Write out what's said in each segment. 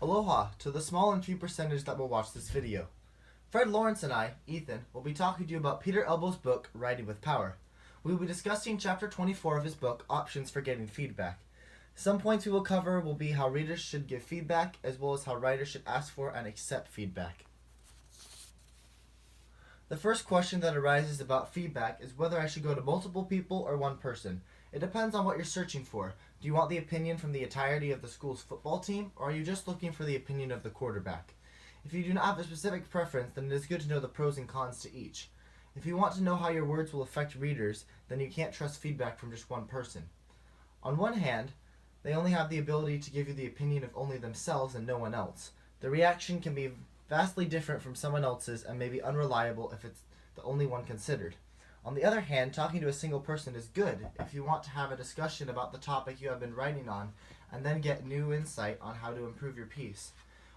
Aloha to the small and few percentage that will watch this video. Fred Lawerance and I, Ethan, will be talking to you about Peter Elbow's book, Writing with Power. We will be discussing chapter 24 of his book, Options for Getting Feedback. Some points we will cover will be how readers should give feedback, as well as how writers should ask for and accept feedback. The first question that arises about feedback is whether I should go to multiple people or one person. It depends on what you're searching for. Do you want the opinion from the entirety of the school's football team, or are you just looking for the opinion of the quarterback? If you do not have a specific preference, then it is good to know the pros and cons to each. If you want to know how your words will affect readers, then you can't trust feedback from just one person. On one hand, they only have the ability to give you the opinion of only themselves and no one else. The reaction can be vastly different from someone else's and may be unreliable if it's the only one considered. On the other hand, talking to a single person is good if you want to have a discussion about the topic you have been writing on and then get new insight on how to improve your piece.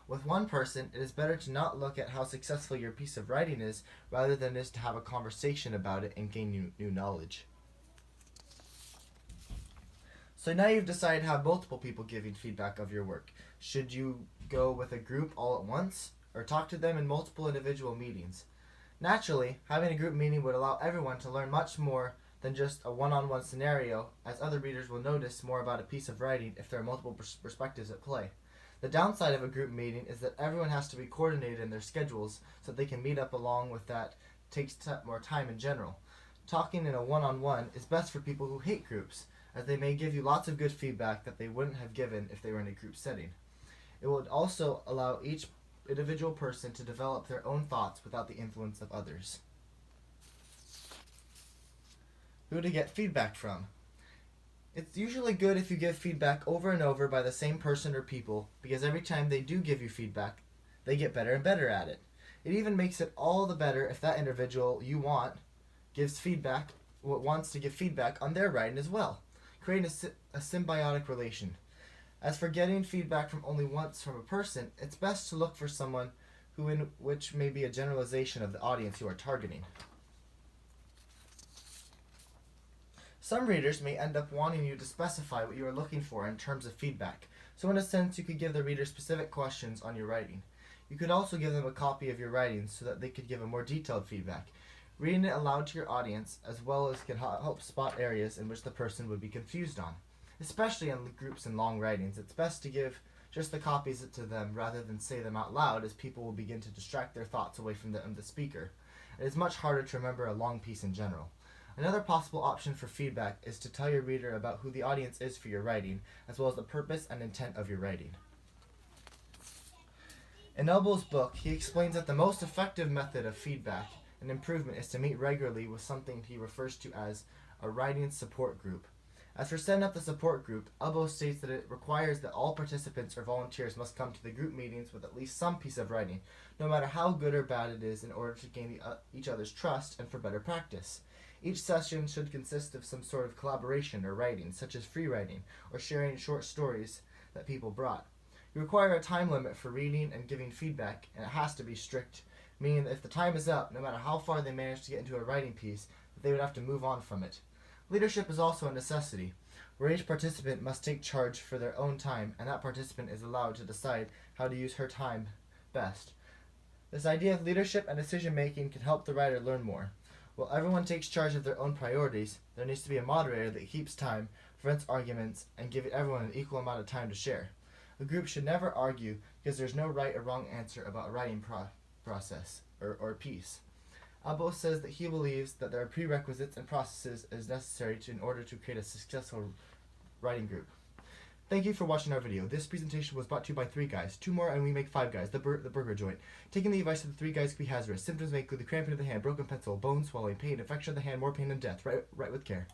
With one person, it is better to not look at how successful your piece of writing is rather than just to have a conversation about it and gain new knowledge. So now you've decided to have multiple people giving feedback of your work. Should you go with a group all at once or talk to them in multiple individual meetings? Naturally, having a group meeting would allow everyone to learn much more than just a one-on-one scenario, as other readers will notice more about a piece of writing if there are multiple perspectives at play. The downside of a group meeting is that everyone has to be coordinated in their schedules so that they can meet up along with that takes more time in general. Talking in a one-on-one is best for people who hate groups, as they may give you lots of good feedback that they wouldn't have given if they were in a group setting. It would also allow each individual person to develop their own thoughts without the influence of others. Who to get feedback from? It's usually good if you give feedback over and over by the same person or people, because every time they do give you feedback, they get better and better at it. It even makes it all the better if that individual you want wants to give feedback on their writing as well, creating a symbiotic relation. As for getting feedback from only once from a person, it's best to look for someone which may be a generalization of the audience you are targeting. Some readers may end up wanting you to specify what you are looking for in terms of feedback, so in a sense you could give the reader specific questions on your writing. You could also give them a copy of your writing so that they could give a more detailed feedback. Reading it aloud to your audience as well as can help spot areas in which the person would be confused on. Especially in groups and long writings, it's best to give just the copies to them rather than say them out loud, as people will begin to distract their thoughts away from the speaker. It is much harder to remember a long piece in general. Another possible option for feedback is to tell your reader about who the audience is for your writing, as well as the purpose and intent of your writing. In Elbow's book, he explains that the most effective method of feedback and improvement is to meet regularly with something he refers to as a writing support group. As for setting up the support group, Elbow states that it requires that all participants or volunteers must come to the group meetings with at least some piece of writing, no matter how good or bad it is, in order to gain each other's trust and for better practice. Each session should consist of some sort of collaboration or writing, such as free writing or sharing short stories that people brought. You require a time limit for reading and giving feedback, and it has to be strict, meaning that if the time is up, no matter how far they manage to get into a writing piece, that they would have to move on from it. Leadership is also a necessity, where each participant must take charge for their own time, and that participant is allowed to decide how to use her time best. This idea of leadership and decision-making can help the writer learn more. While everyone takes charge of their own priorities, there needs to be a moderator that keeps time, prevents arguments, and gives everyone an equal amount of time to share. A group should never argue because there's no right or wrong answer about a writing process or piece. Elbow says that he believes that there are prerequisites and processes as necessary in order to create a successful writing group. Thank you for watching our video. This presentation was brought to you by 3 Guys. 2 more and we make 5 Guys, the burger joint. Taking the advice of the 3 Guys can be hazardous. Symptoms may include the cramping of the hand, broken pencil, bone swelling, pain, infection of the hand, more pain and death. Write with care.